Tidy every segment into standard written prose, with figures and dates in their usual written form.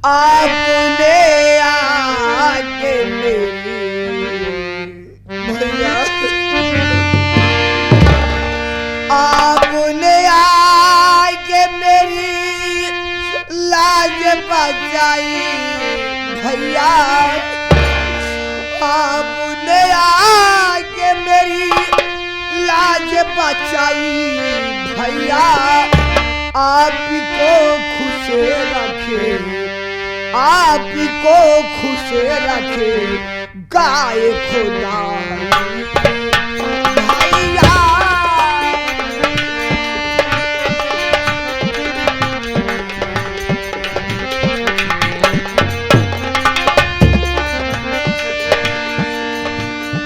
आपने आके मेरी भैया आपने आके मेरी लाज बचाई भैया आपने आके मेरी लाज बचाई भैया आपको खुश रखे आपको खुश रखे गाय खुदा भैया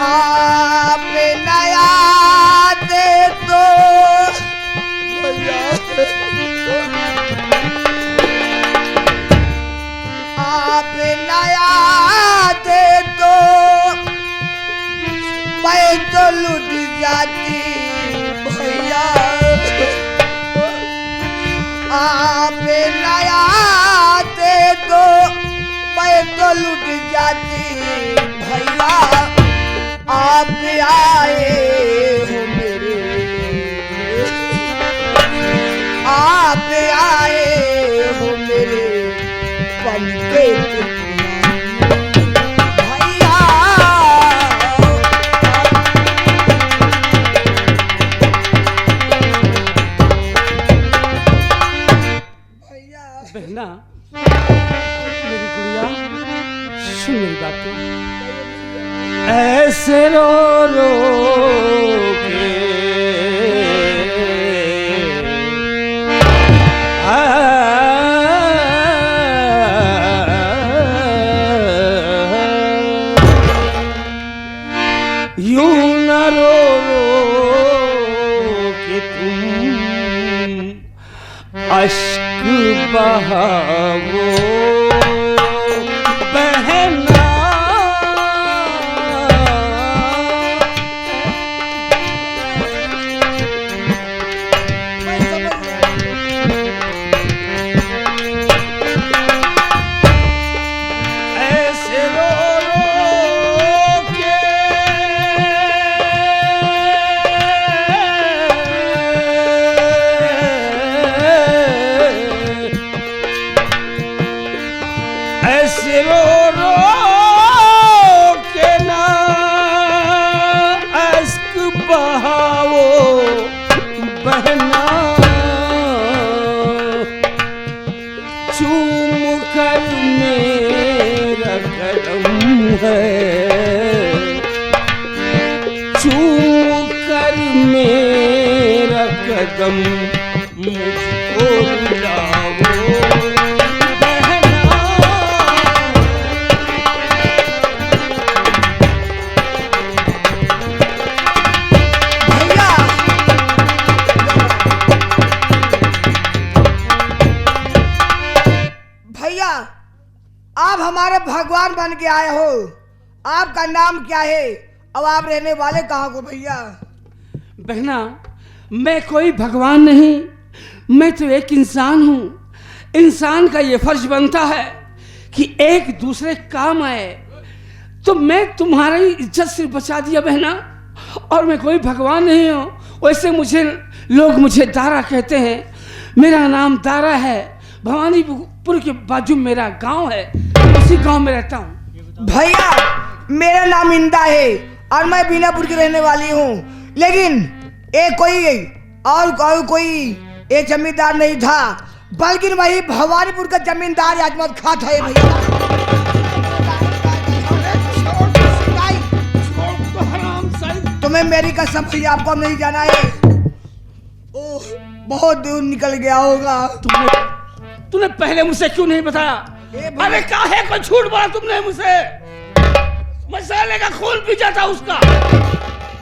आप नया दे दो आप नया दे दो मैं तो लुट जाती भैया आप नया दे दो मैं तो लुट जाती भैया आप आए हो मेरे आप आए हो मेरे पंखे भैया बहना मेरी गुड़िया सुन मेरी बात को ऐसे रो रो के यूं न रो रो के तुम अश्क बहाओ बहना ऐसे रो रो के ना अश्क बहाओ बहना चूम कर मेरा कदम है चूम कर मेरा कदम मुझको बुलाओ आप हमारे भगवान बन के आए हो आपका नाम क्या है अब आप रहने वाले कहाँ को भैया बहना मैं कोई भगवान नहीं मैं तो एक इंसान हूँ इंसान का ये फर्ज बनता है कि एक दूसरे काम आए तो मैं तुम्हारी इज्जत से बचा दिया बहना और मैं कोई भगवान नहीं हूँ वैसे लोग मुझे दारा कहते हैं मेरा नाम दारा है भवानीपुर के बाजू मेरा गांव है उसी गांव में रहता हूँ भैया मेरा नाम इंदा है और मैं बीनापुर की रहने वाली हूँ लेकिन एक कोई एक जमींदार नहीं था बल्कि वही भवानीपुर का जमींदार अजमत खां था भैया तुम्हें मेरी कसम भैया आपको नहीं जाना है ओह बहुत दूर निकल गया होगा तूने पहले मुझसे क्यों नहीं बताया अरे काहे को झूठ बोला तुमने मुझसे मसाले का खून पी जाता उसका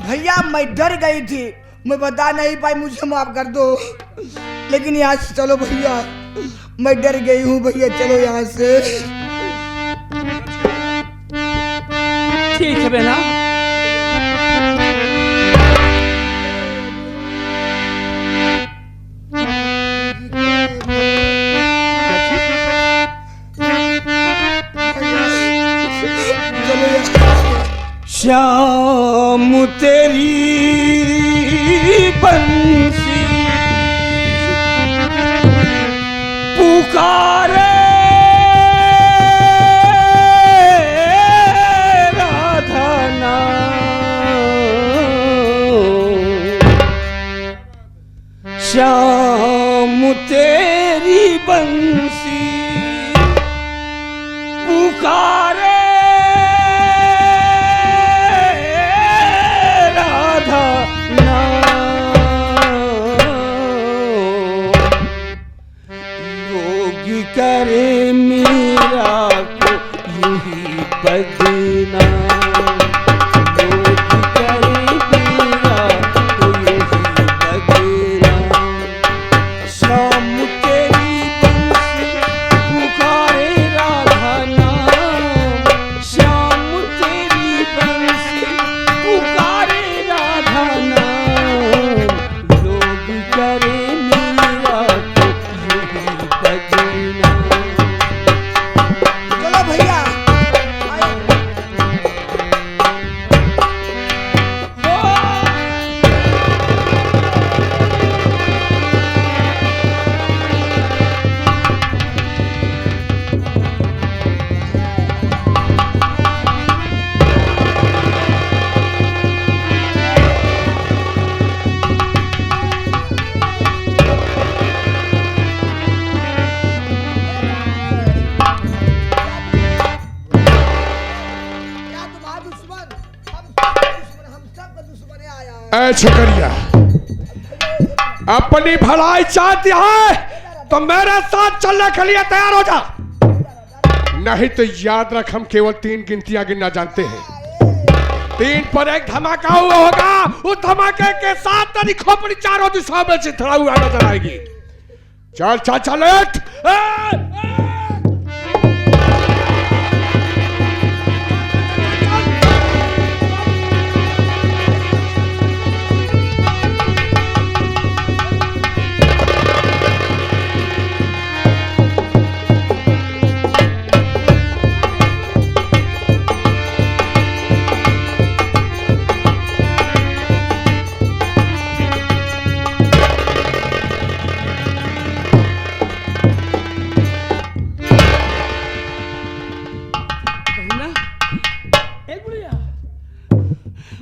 भैया मैं डर गई थी मैं बता नहीं पाई मुझे माफ कर दो लेकिन यहाँ से चलो भैया मैं डर गई हूँ भैया चलो यहाँ से ठीक है बेना श्याम तेरी बंसी पुकारे राधा नाम। श्याम तेरी बंसी पुकारे करे मीरा को यही बदनाम। लोग करे मीरा को यही बदनाम। शाम तेरी बंसी पुकारे राधा नाम। शाम तेरी बंसी पुकारे राधा नाम। लोग करे मीरा को यही बदनाम। चलो भैया छकरिया अपनी भलाई चाहती है तो मेरे साथ चलने के लिए तैयार हो जा, नहीं तो याद रख हम केवल 3 गिनतियां गिनना जानते हैं। 3 पर एक धमाका हुआ होगा, उस धमाके के साथ तेरी खोपड़ी चारों दिशाओं में चिथड़ा हुआ नजर आएगी। चल चल चल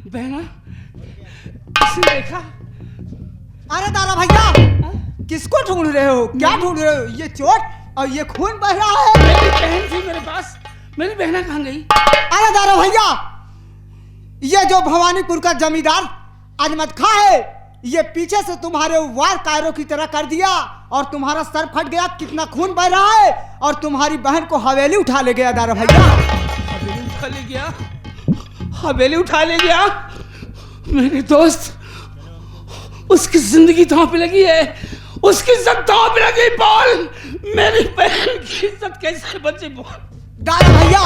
बहना किसने देखा? अरे दादा भैया किसको ढूंढ रहे हो? क्या ढूंढ रहे हो? ये चोट और ये खून बह रहा है। मेरी बहन थी मेरे पास, मेरी बहना कहाँ गई? अरे दादा भैया ये जो भवानीपुर का जमींदार अजमत खां है, ये पीछे से तुम्हारे वार कायरों की तरह कर दिया और तुम्हारा सर फट गया, कितना खून बह रहा है, और तुम्हारी बहन को हवेली उठा ले गया दादा भैया। हवेली उठा ले गया? हवेली उठा ले गया? मेरे दोस्त, उसकी जिंदगी दांव पे लगी है, उसकी इज्जत दांव पे लगी। बोल मेरी बहन की इज्जत कैसे बची? बोल दादा भैया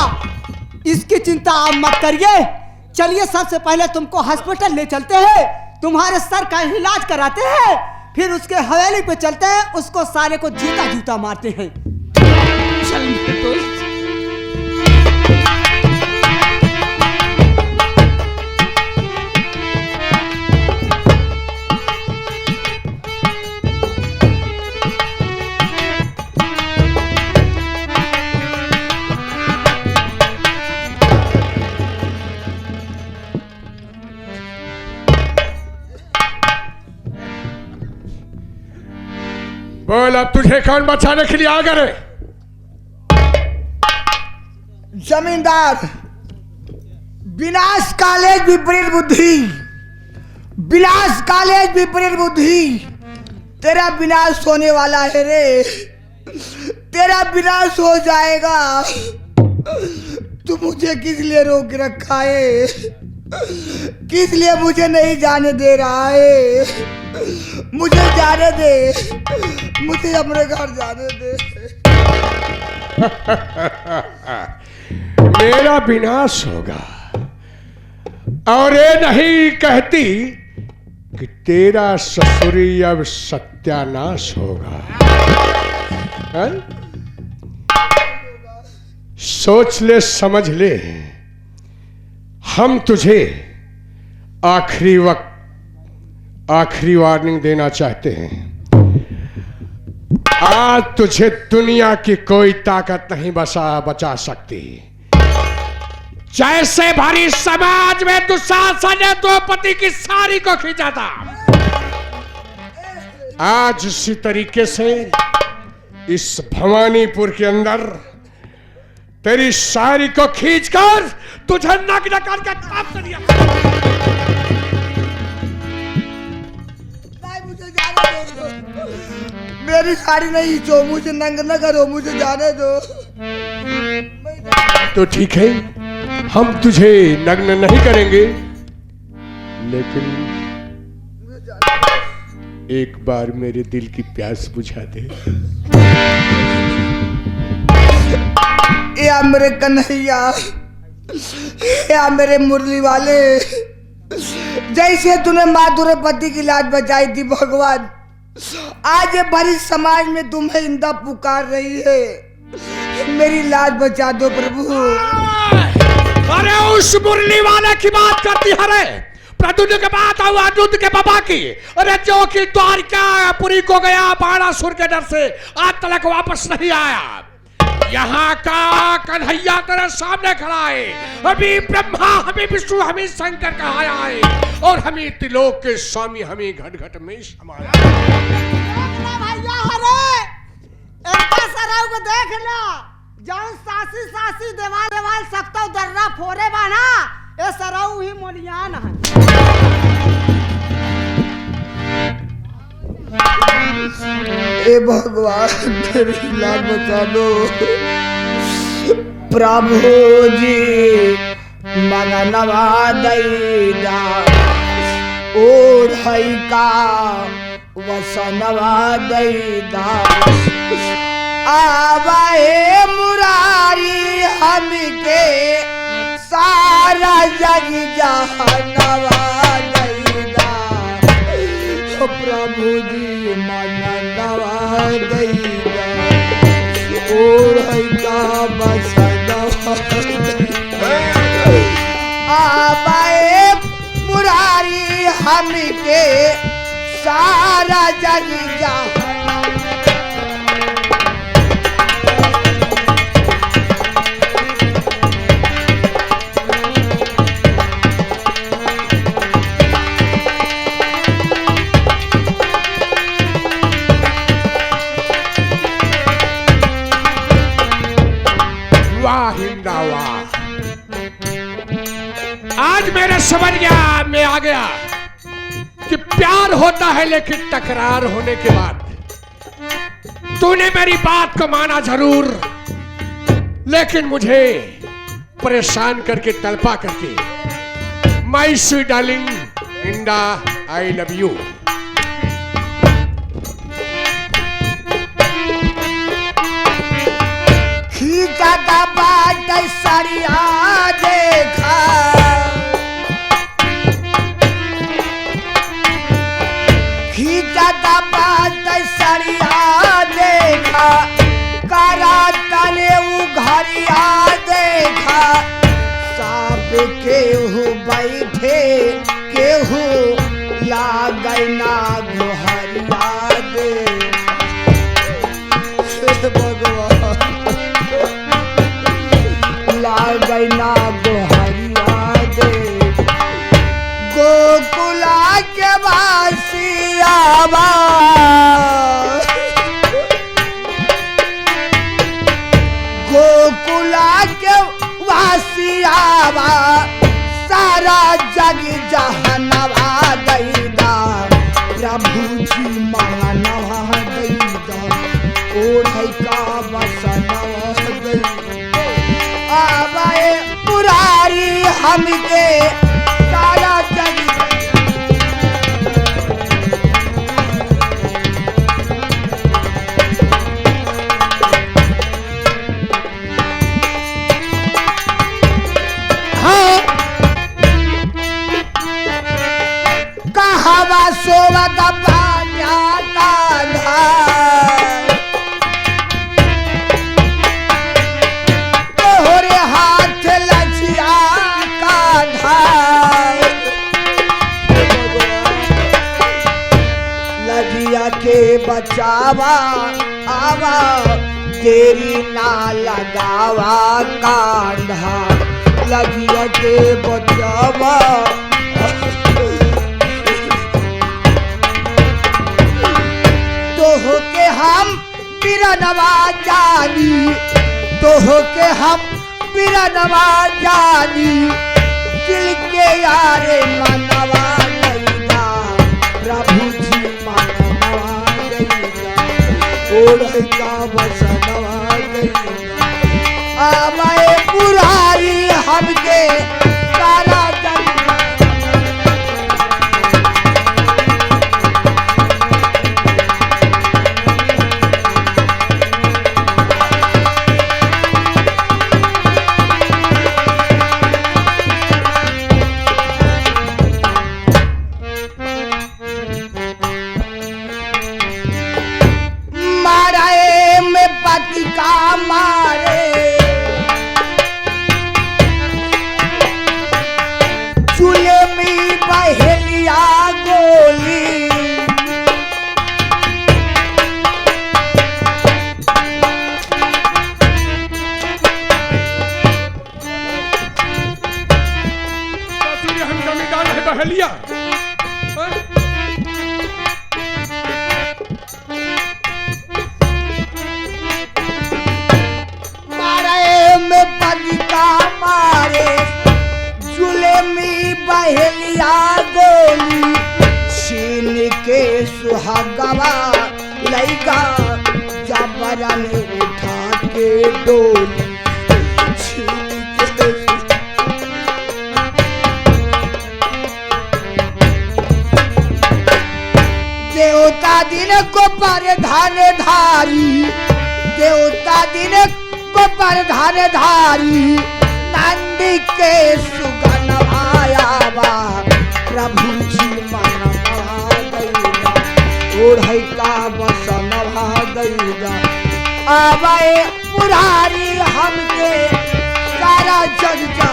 इसकी चिंता आप मत करिए, चलिए सबसे पहले तुमको हॉस्पिटल ले चलते हैं, तुम्हारे सर का इलाज कराते हैं, फिर उसके हवेली पे चलते हैं, उसको सारे को जूता जूता मारते हैं। चल मेरे दोस्त। बोल अब तुझे कौन बचाने के लिए आ गए? जमींदार, विनाश कॉलेज विपरीत बुद्धि, विनाश कॉलेज विपरीत बुद्धि, तेरा विनाश होने वाला है रे, तेरा विनाश हो जाएगा। तू मुझे किस लिए रोक रखा है? किस लिए मुझे नहीं जाने दे रहा है? मुझे जाने दे, मुझे अपने घर जाने दे। मेरा विनाश होगा और ये नहीं कहती कि तेरा ससुरी अब सत्यानाश होगा। है? सोच ले, समझ ले, हम तुझे आखिरी वार्निंग देना चाहते हैं। आज तुझे दुनिया की कोई ताकत नहीं बचा सकती। जैसे भरी समाज में दुशासन ने द्रौपदी की साड़ी को खींचा था, आज उसी तरीके से इस भवानीपुर के अंदर तेरी साड़ी को खींचकर तुझे नग्न करके ताप दिया। मुझे जाने दो, मेरी साड़ी नहीं जो, मुझे नंग न करो, मुझे जाने दो। तो ठीक है, हम तुझे नग्न नहीं करेंगे, लेकिन एक बार मेरे दिल की प्यास बुझा दे। या मेरे कन्हैया, या मेरे मुरली वाले, जैसे तूने माँ द्रौपदी की लाज बचाई थी भगवान, आज ये भरी समाज में तुम्हें इंदा पुकार रही है, मेरी लाज बचा दो प्रभु। अरे उस मुरली वाले की बात करती है रे? प्रद्युम्न के बाद आओ अर्जुन के बाबा की। अरे जो कि द्वारकापुरी को गया बाणासुर के डर से आज तक वापस नहीं आया। यहाँ का कन्हैया तेरे सामने खड़ा है। हमें ब्रह्मा, हमें विष्णु, हमें शंकर कहाया है, और हमें त्रिलोक के स्वामी, हमें घट घट में समाया। भैया हरे इनका सराव को देख ला, जौन सासी सासी देवाल देवाल सकता दर्रा फोरे बाना, ये सराव ही मोलियान है। ए भगवान, मेरी लाज बचा दो प्रभु जी। मंगनवा दैदा ओढ़ई का वसनवा दैदा, आवे मुरारी हमके सारा जग जहनवा दैदा। प्रभु जी मनवा दैदा ओढ़ई का वसनवा, आवे मुरारी हमके सारा जग जहनवा। आज मेरे समझ गया, मैं आ गया कि प्यार होता है, लेकिन तकरार होने के बाद तूने मेरी बात को माना जरूर, लेकिन मुझे परेशान करके, तड़पा करके। माय स्वीट डार्लिंग इंदा, आई लव यू। खींचा का बाट सरिया देखा, खींचा का बाट सरिया देखा, करा तले उघरिया देखा, सांप केहू बैठे केहू लागै ना गोहरिया दे। भगवान लागै ना गोहरिया दे, गोकुला के वासियावा, गोकुला के वासियावा, सारा जग जहनवा दैदा। प्रभु जी मनवा दैदा ओढ़ई का वसनवा दैदा, आवे मुरारी हमके सारा जग। कहवा सोवत बाजा का धार, तोहरे हाथ लछिया का धार, बचावा आवा तेरी ना लगावा कांधा लगिया के बचावा तो हो के हम बिरनवा जानी तो हो के हम बिरनवा जानी दिल के यारे मनवा गईला प्रभु जी मनवा गईला ओढ़ का बसनवा गईला आवाए पुरारी हमके सारा जग का मारे चूल्हे में बहेलिया गोली हम जमींदार है बहेलिया बहेलिया गोली छीन के सुहागवा लैका जबरन उठा के डोली छीन के देवता दिन को परधान धारी देवता दिन को परधान धारी नंदी के सुगन आयावा प्रभु जी मनवा गईला ओढ़ई का बसनवा गईला आवे पुरारी हमके सारा जग जा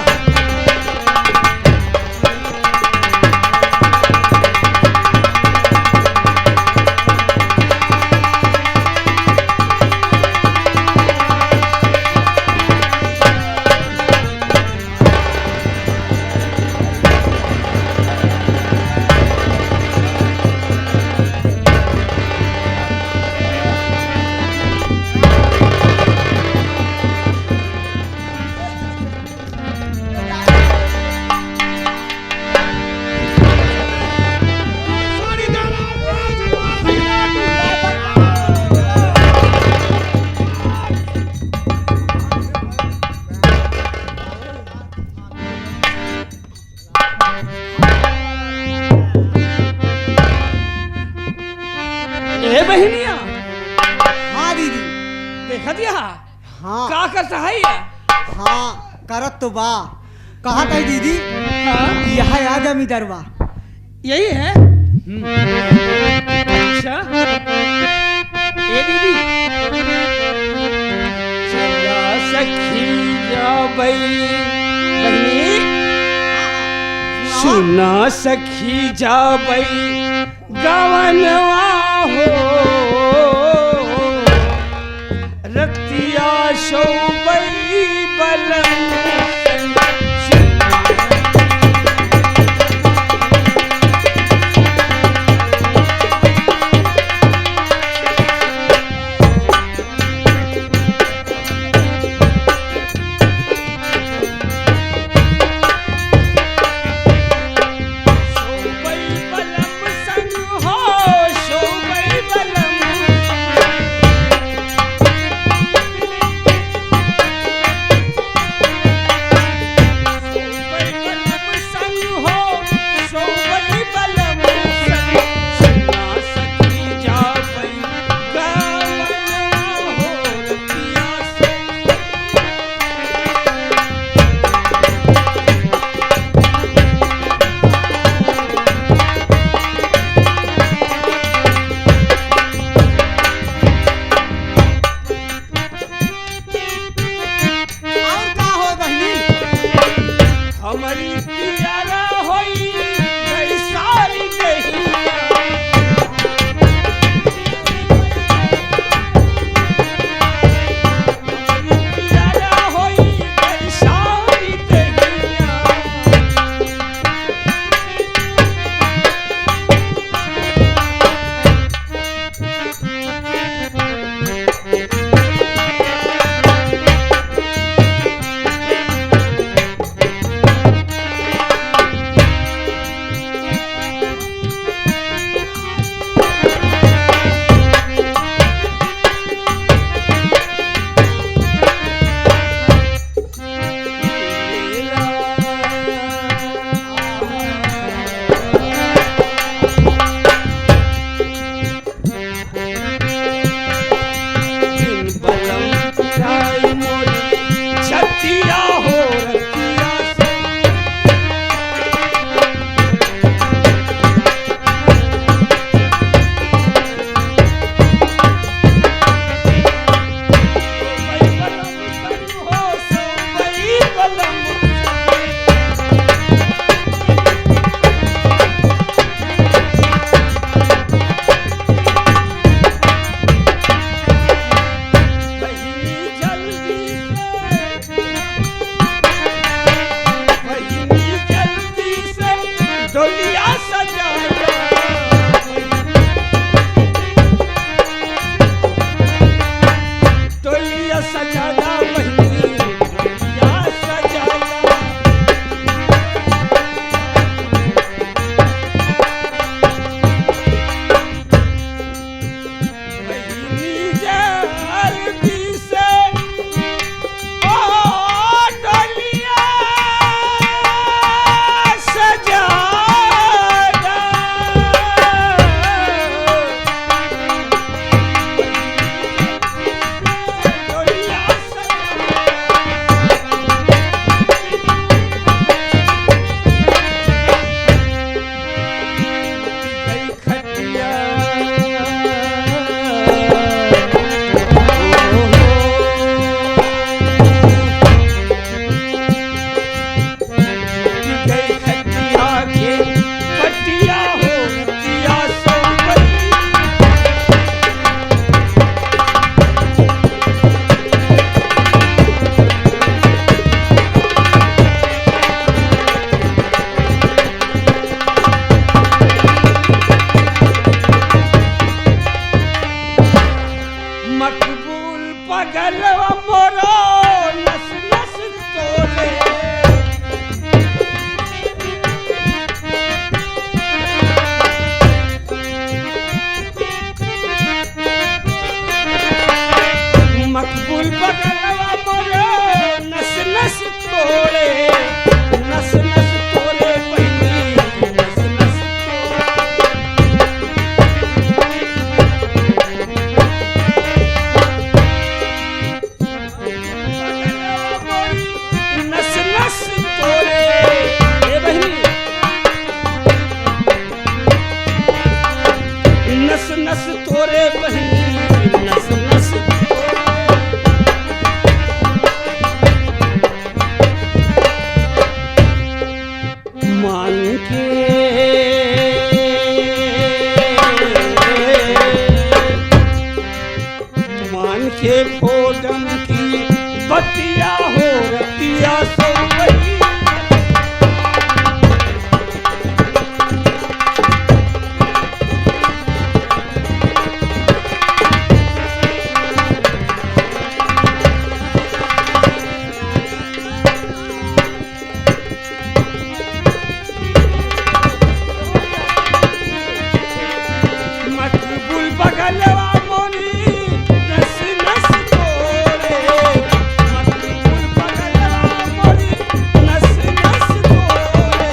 बहनिया। हाँ दीदी देखा दिया हाँ का करता है ये? हाँ करत तो बा कहा था दीदी हाँ? यह आ जमींदारवा यही है अच्छा ये दीदी चला सखी जा बहनी सुना सखी जा गवनवा हो रतिया शोबई बलम बतिया हो रतिया सो गई। मकबूल बगलवा मोरी नस नस तोरे, मकबूल बगलवा मोरी नस नस तोरे,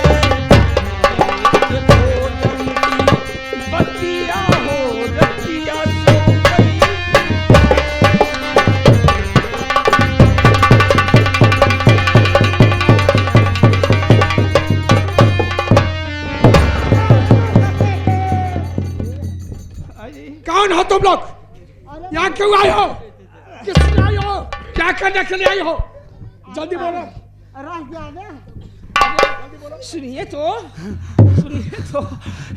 ये कोटम की बतिया हो रतिया सो गई। कौन हो तुम लोग? यहाँ क्यों आए हो? किस लिए आए हो? क्या करने के लिए आए हो? जल्दी बोलो। सुनिए तो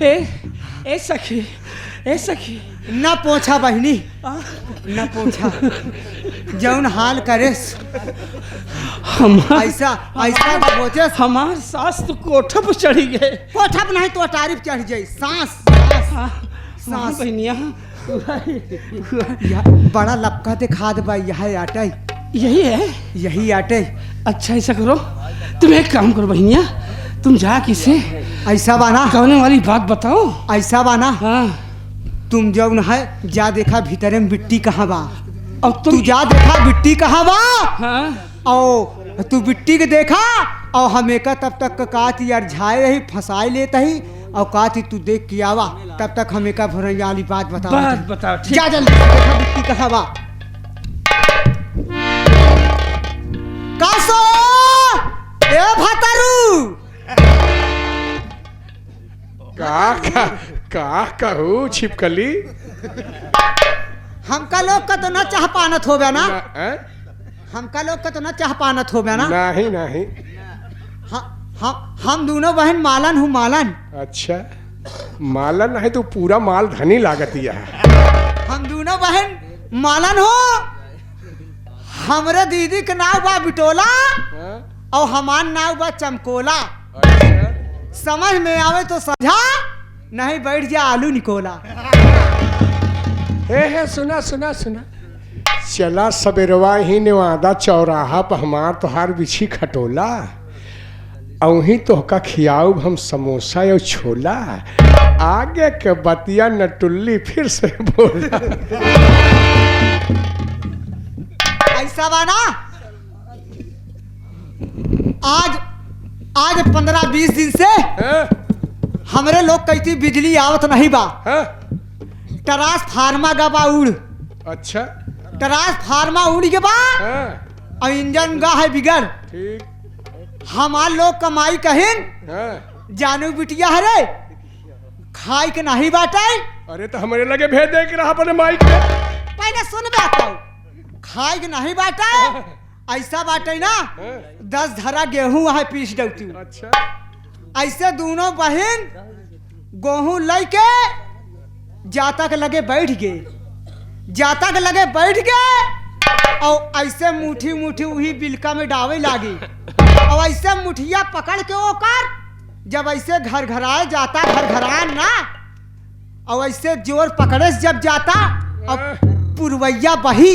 ए सखी, ए सखी न पोछा बहनी, न पोछा। जौन हाल करे हमार ऐसा ऐसा बोझे। हमार सास तो कोठा पर चढ़ी गए। कोठा नहीं तो तारीफ चढ़ जाई। सांस सांस बहनिया बड़ा लपका दिखा दे भाई। यह आटे यही है, यही आटे। अच्छा ऐसा करो, तुम एक काम करो बहनिया, तुम जा किसे ऐसा बाना, कहने वाली बात बताओ। ऐसा बाना, हाँ तुम जौन है जा देखा भीतरे में बिट्टी कहाँ बा। अब तू जा देखा बिट्टी कहाँ बा। हाँ और तू बिट्टी के देखा और हमें का तब तक का यार झाए रही फंसाई लेता ही और का तू देख के आवा। तब तक हमें का भरैया वाली बात बताओ। बात बताओ, ठीक। जा जल्दी देखा बिट्टी कहाँ बा। कासो ए भतरू का कहूँ छिपकली? हमका लोग का तो न चाह पानत हो गया ना। हैं? हमका लोग का तो न चाह पानत हो गया ना। नहीं नहीं। हम दोनों बहन मालन हूँ मालन। अच्छा मालन है तो पूरा माल धनी लागतिया है। हम दोनों बहन मालन हो। हमरे दीदी के नाव बा बिटोला हाँ? और हमार नाव बा चमकोला। अच्छा समझ में आवे तो समझा, नहीं बैठ जा आलू निकोला। हे सुना सुना सुना, चला सबेरवा ही नेवादा चौराहा पर हमार तोहार बिछी खटोला। अवहीं तोहका खियाऊ हम समोसा या छोला। आगे के बतिया नटुल्ली फिर से बोला। ऐसा बाना, आज 15-20 दिन से हमरे लोग कहती बिजली आवत नहीं बा। ट्रांस फार्मा का बा उड़। अच्छा ट्रांस फार्मा उड़ के बा और इंजन गा है बिगड़। ठीक। हमार लोग कमाई कहिन जानू बिटिया हरे खाई के नहीं बाटे। अरे तो हमारे लगे भेज दे के रहा अपने माइक पे। पहले सुन बात, खाई के नहीं बाटे। ऐसा बाटे ना 10 धरा गेहूं है पीस डौती। अच्छा ऐसे दोनों बहन गेहूं लेके जाता के लगे बैठ गए। जाता के लगे बैठ गए और ऐसे मुठी मुठी वही बिलका में डावे लागी। और ऐसे मुठिया पकड़ के ओकर जब ऐसे घर घराए जाता, घर घरान ना, और ऐसे जोर पकड़े जब जाता और पुरवैया बही,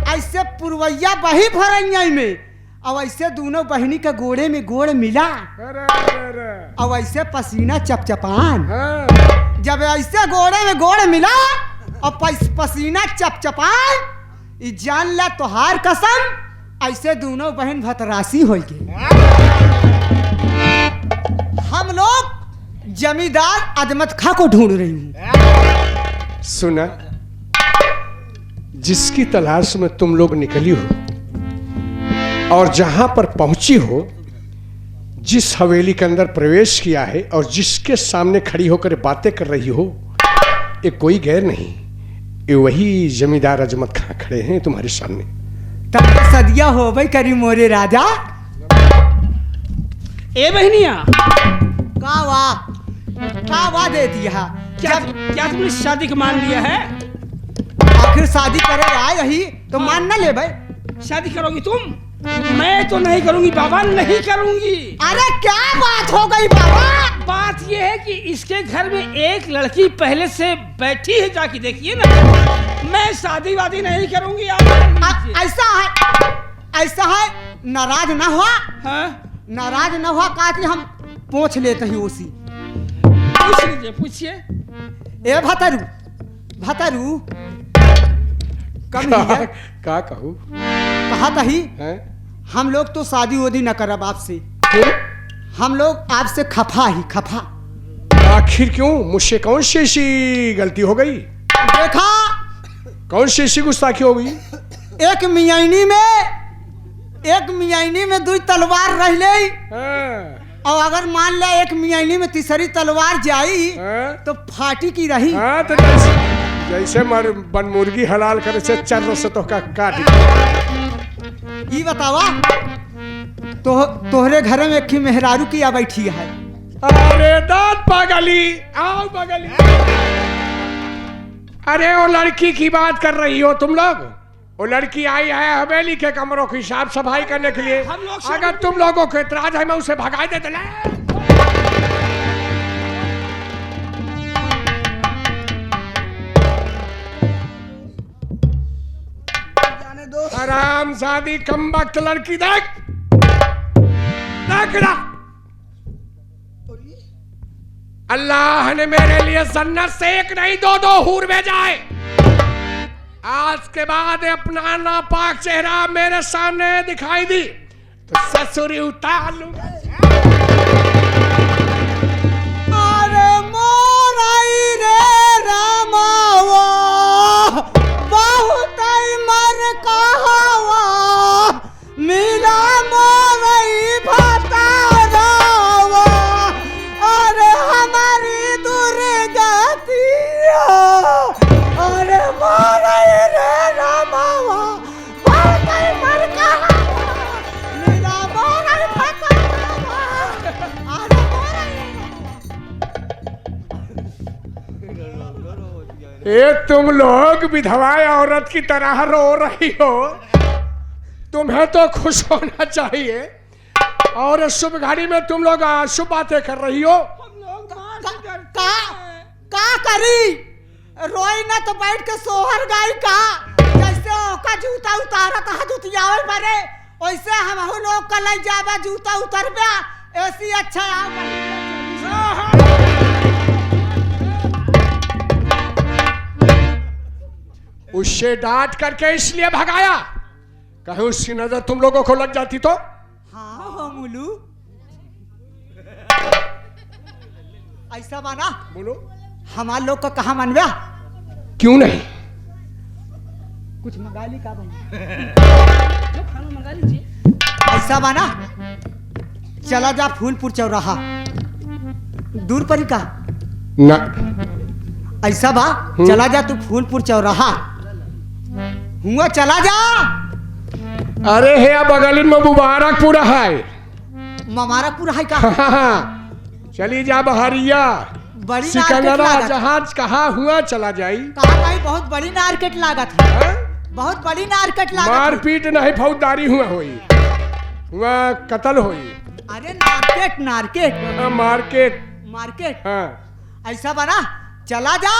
ऐसे पुरवैया बही भरैया में, और ऐसे दोनों बहनी के गोड़े में गोड़ मिला और ऐसे पसीना चपचपान। जब ऐसे गोड़े में गोड़ मिला और पसीना चपचपान, जान ला तोहार कसम ऐसे दोनों बहन भतरासी हो गए। हम लोग जमींदार अजमत खां को ढूंढ रही हूँ। सुना, जिसकी तलाश में तुम लोग निकली हो और जहां पर पहुंची हो, जिस हवेली के अंदर प्रवेश किया है और जिसके सामने खड़ी होकर बातें कर रही हो, ये कोई गैर नहीं, ये वही जमींदार अजमत खां खड़े हैं तुम्हारे सामने। तब तो सदिया हो भाई करी मोरे राजा। ए बहनिया का वाह दे दिया। क्या तुमने शादी को मान लिया है? आखिर शादी करे आए यही तो मान ना ले भाई। शादी करोगी तुम? मैं तो नहीं करूंगी बाबा, नहीं करूंगी। अरे क्या बात हो गई बाबा? बात ये है कि इसके घर में एक लड़की पहले से बैठी है, जाके देखिए ना। मैं शादी वादी नहीं करूंगी। ऐसा है, नाराज ना हुआ? हाँ? नाराज ना हुआ कहा कि हम पूछ लेते ही उसी। पूछ लीजिए, पूछिए। ए भतरू भतरू कम ही है। का कहूँ? कहा तही हम लोग तो शादी वोदी न करब आपसे। हम लोग आपसे खफा ही खफा। आखिर क्यों? मुझसे कौन सी ऐसी गलती हो गई? देखा, कौन सी ऐसी गुस्ताखी हो गई? एक मियाइनी में दो तलवार रह ले, और अगर मान ले एक मियाइनी में तीसरी तलवार जाई तो फाटी की रही। तो जैसे मर बन मुर्गी हलाल करे से चर्र से तो का काट। ये बतावा, तोहरे घर में एक मेहरारू की बैठी है। अरे दांत पागली, आओ पागली। अरे वो लड़की की बात कर रही हो तुम लोग? वो लड़की आई है हवेली के कमरों की साफ सफाई करने के लिए। अगर तुम लोगों को इतराज है, मैं उसे भगा देते। जाने दो। आराम शादी कम वक्त लड़की देख देख ना। अल्लाह ने मेरे लिए जन्नत से एक नहीं दो हूर भेजा है। आज के बाद अपना नापाक चेहरा मेरे सामने दिखाई दी तो ससुरी उतार लूंगा। अरे मोराई रे रामावा, बहुत मर कहावा, मिला मोराई भतारावा। अरे हमारी दुर्गतिया, अरे मोराई रे रामावा, बहुत मर कहावा, मिला मोराई भतारावा। अरे ये तुम लोग विधवाएं औरत की तरह रो रही हो। तुम्हें तो खुश होना चाहिए, और शुभ घड़ी में तुम लोग शुभ बातें कर रही हो। का करी? रोई ना तो बैठ के सोहर गाई का। जैसे ओका जूता उतारत हा जुतियावे बरे, वैसे हम लोग का लई जाबा जूता उतरबा। ऐसी अच्छा आओ। उससे डांट करके इसलिए भगाया, कहीं उसकी नजर तुम लोगों को लग जाती तो। हाँ हो मुलू, ऐसा बना। बोलो, हमार लोग का कहा मनवा? क्यों नहीं? कुछ मंगा ली का बनी? जो खाना मंगा लीजिए। ऐसा बना, चला जा फूलपुर चौराहा, दूर पड़ी का ना। ऐसा बा, चला जा तू फूलपुर चौराहा हुआ, चला जा। अरे है बगल में मुबारकपुर है। मुबारकपुर है का? चली जा बहरिया, बड़ी सिकंदरा मार्केट जहाज कहाँ हुआ चला जाई। कहा भाई बहुत बड़ी मार्केट लागत है। बहुत बड़ी मार्केट लागत है। मारपीट नहीं, फौजदारी हुआ हुई, हुआ कत्ल हुई। अरे मार्केट मार्केट मार्केट मार्केट। हाँ। ऐसा बना, चला जा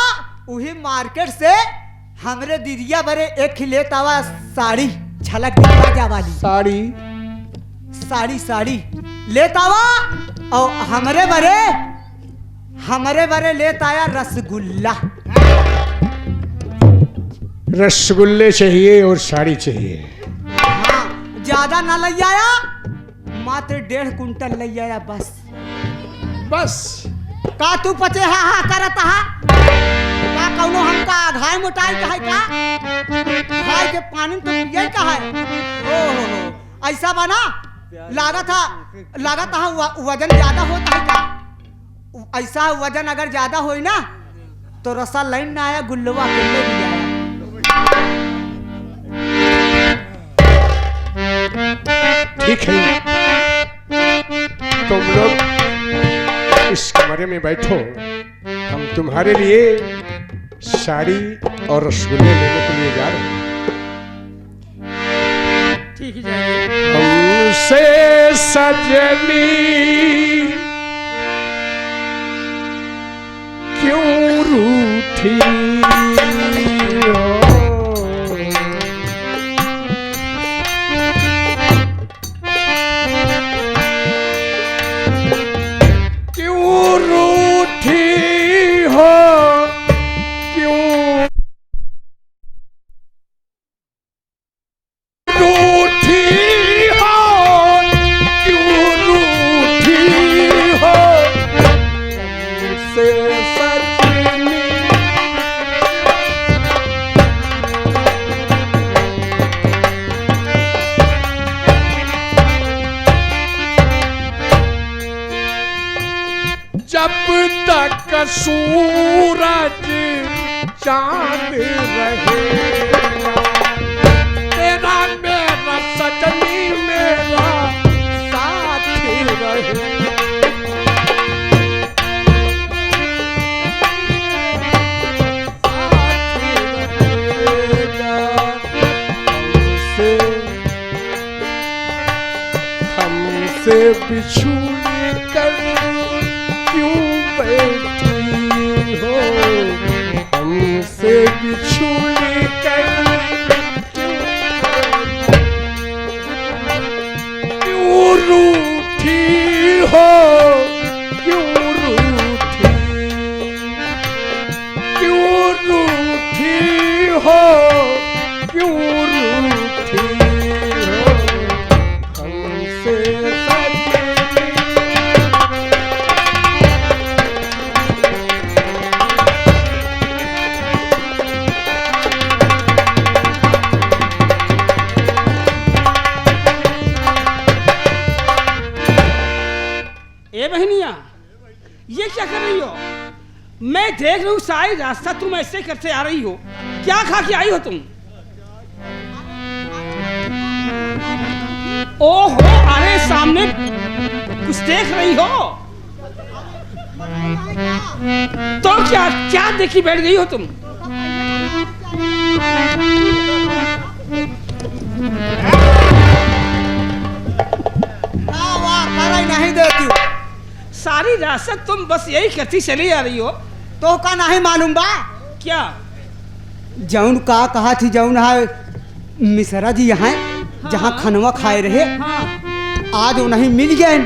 वही मार्केट से हमरे दीदिया बरे एक लेता हुआ साड़ी, झलक दिखा जा वाली साड़ी लेता हुआ, और हमरे बरे लेता आया रसगुल्ला। रसगुल्ले चाहिए और साड़ी चाहिए। हाँ, ज्यादा ना ले आया, मात्र 1.5 कुंटल ले आया बस। का तू पचे हा करत हा? का कौनो हमका घाय मोटाई का है का? खाए के पानी तो पिए का है। हो ऐसा बना, लागत हा वजन ज्यादा होता है का? ऐसा वजन अगर ज्यादा होई ना तो रसा लाइन ना आया, गुल्लवा किल्ले भी आया। ठीक है, तुम लोग इस कमरे में बैठो, हम तुम्हारे लिए साड़ी और रसगुल्ले लेने के लिए जा रहे हैं। ठीक है जाइए। हमसे सजनी क्यों रूठी हो? क्यों रूठी हो? क्यों रूठी हो? क्यों रूठी हो? हमसे सजनी जब तक सूरज चांद रहेगा, तेरा मेरा सजनी मेरा साथी रहे। हमसे बिछुड़ कर क्यों बैठी हो? हमसे बिछुड़ कर क्यों रूठी हो? क्यों रूठी? क्यों रूठी हो? क्यों रूठी हो? हमसे ए बहनिया, ये क्या कर रही हो? मैं देख रही हूँ सारी रास्ता तुम ऐसे करते आ रही हो। क्या खा के आई हो तुम? ओहो, अरे सामने कुछ देख रही हो तो क्या क्या देखी बैठ गई हो तुम? नहीं देती सारी रास्ता तुम बस यही करती चली आ रही हो। तो का नहीं मालूम बा? क्या? जौन का कहा थी जौन है मिश्रा जी यहाँ जहाँ खनवा खाए रहे, हाँ आज वो नहीं मिल गए।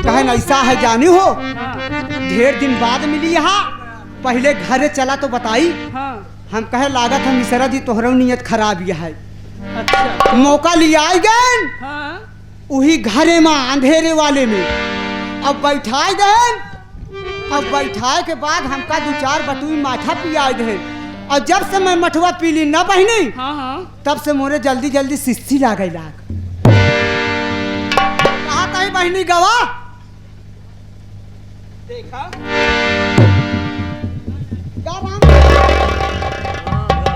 कहन ऐसा है जानी हो, हाँ ढेर दिन बाद मिली यहाँ। पहले घरे चला तो बताई। हाँ। हम कहे लागत है मिश्रा जी तोहरो नियत खराब यह है। अच्छा। मौका लिया आई गए हाँ वही घरे में अंधेरे वाले में। अब बैठाए गए, अब बैठाए के बाद हमका 2-4 बटुई माठा पिया गए। और जब से मैं मठुआ पीली न बहनी, हाँ हाँ तब से मोरे जल्दी जल्दी सिस्सी लागे लाग। कहा कहीं बहनी गवा देखा